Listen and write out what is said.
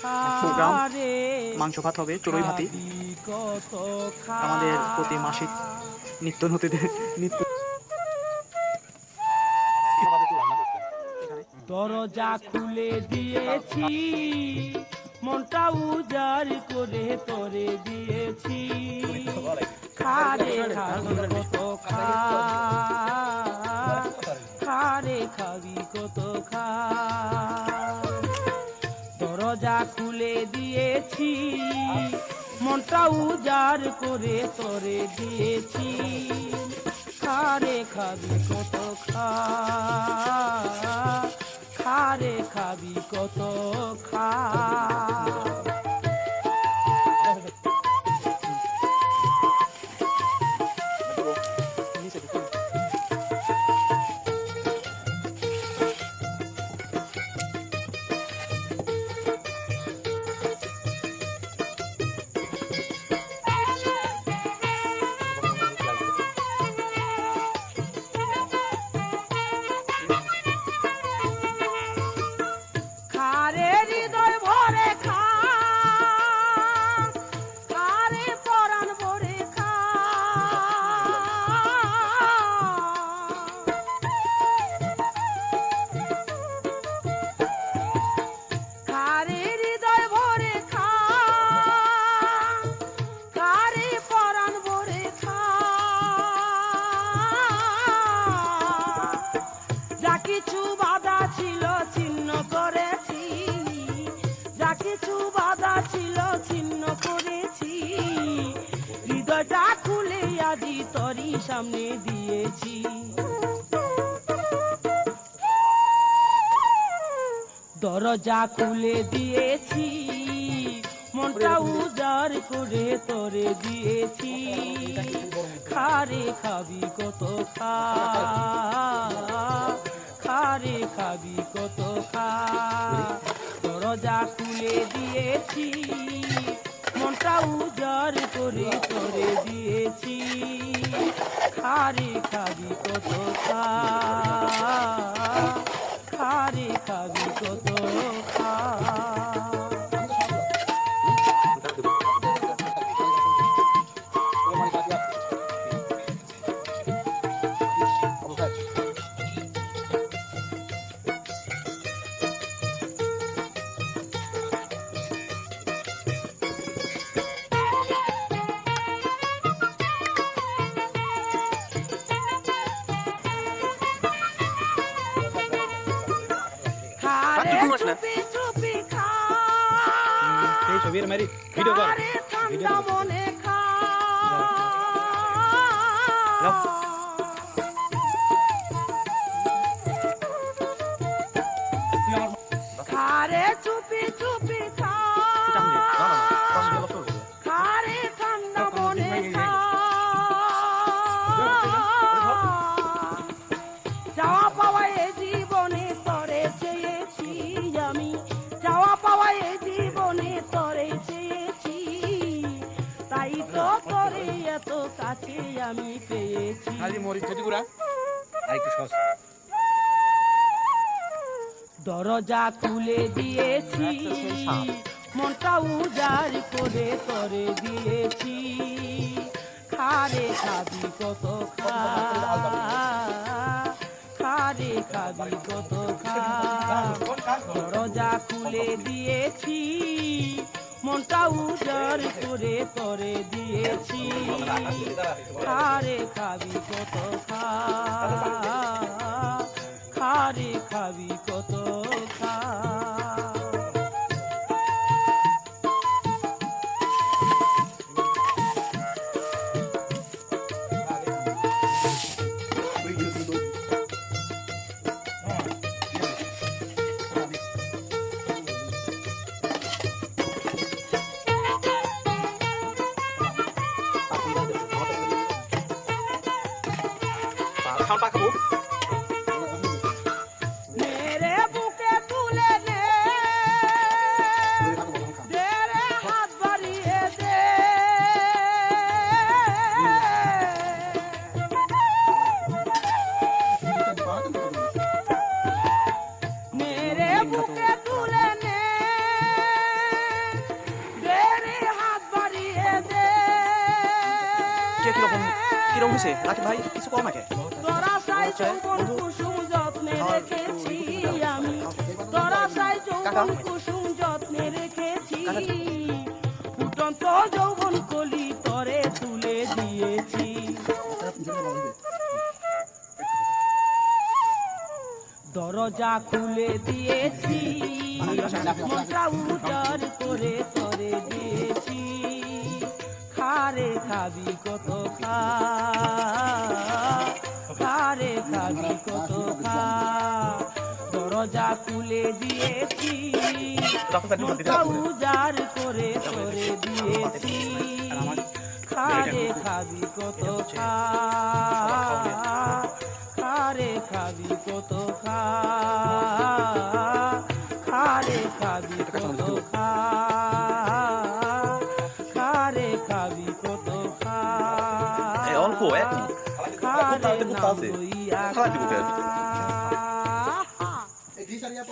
Programme মাংস ভাত হবে, চড়ুই ভাতি, আমাদের প্রতি মাসিক নিত্য নতুন নিত্য। দরজা খুলে দিয়েছি, মনটা উজাড় করে তোরে দিয়েছি, খারে খাবি কত খা, খারে খাবি কত খা। দরজা খুলে দিয়েছি, মনটা উজাড় করে তোরে দিয়েছি, খারে খাবি কত খা, খারে খাবি কত খা। কিছু বাধা ছিল ছিন্ন করেছি, যা কিছু বাধা ছিল ছিন্ন করেছি, হৃদয়টা খুলে আজি তোরই সামনে দিয়েছি। দরজা খুলে দিয়েছি, মনটা উজাড় করে তোরে দিয়েছি, খারে খাবি কত খা, খারে খাবি কত খা। দরজা খুলে দিয়েছি, মনটা উজাড় করে তোরে দিয়েছি, খারে খাবি কত খা, খারে খাবি কত খা। ছবির মারি ভিডিও কর, ভিডিও মনে খা, খারে চুপি চুপি খা, খারে ঠান্ডা মনে খা। যাওয়া পাওয়া এ জীবনে তরে চেয়েছি আমি, যাওয়া পাওয়া এ জীবনে তরে চেয়েছি, তাই তো তরে এত কাছে আমি পেয়েছি। দরজা খুলে দিয়েছি, মনটা উজাড় করে তোরে দিয়েছি, খারে খাবি কত খা, খারে খাবি কত খা। দরজা খুলে দিয়েছি, মনটা উজাড় করে তোরে দিয়েছি, খারে খাবি কত খা, খারে খাবি কত খা। मेरे बुके तुले ने तेरे हाथ भरिए दे, मेरे बुके तुले ने কিরকম কিরকম হয়েছে রাকিব ভাই কিছু কম আগে তোরা সাই যৌবন কুসুম যত্নে রেখেছি আমি তোরা সাই যৌবন কুসুম যত্নে রেখেছি ফুটন্ত যৌবন কলি তরে তুলে দিয়েছি দরজা খুলে দিয়েছি মনটা উজার করে তরে দিয়েছি খারে খাবি কত খারে খাবি কত দরজা খুলে দিয়েছি মনটা উজার করে তরে দিয়েছি খারে খাবি কত খারে খাবি কত খারে খাবি কত খারে খাবি কত অল্প এক খারে করতে আছে নাম লইয়া খাওয়া দিব খা।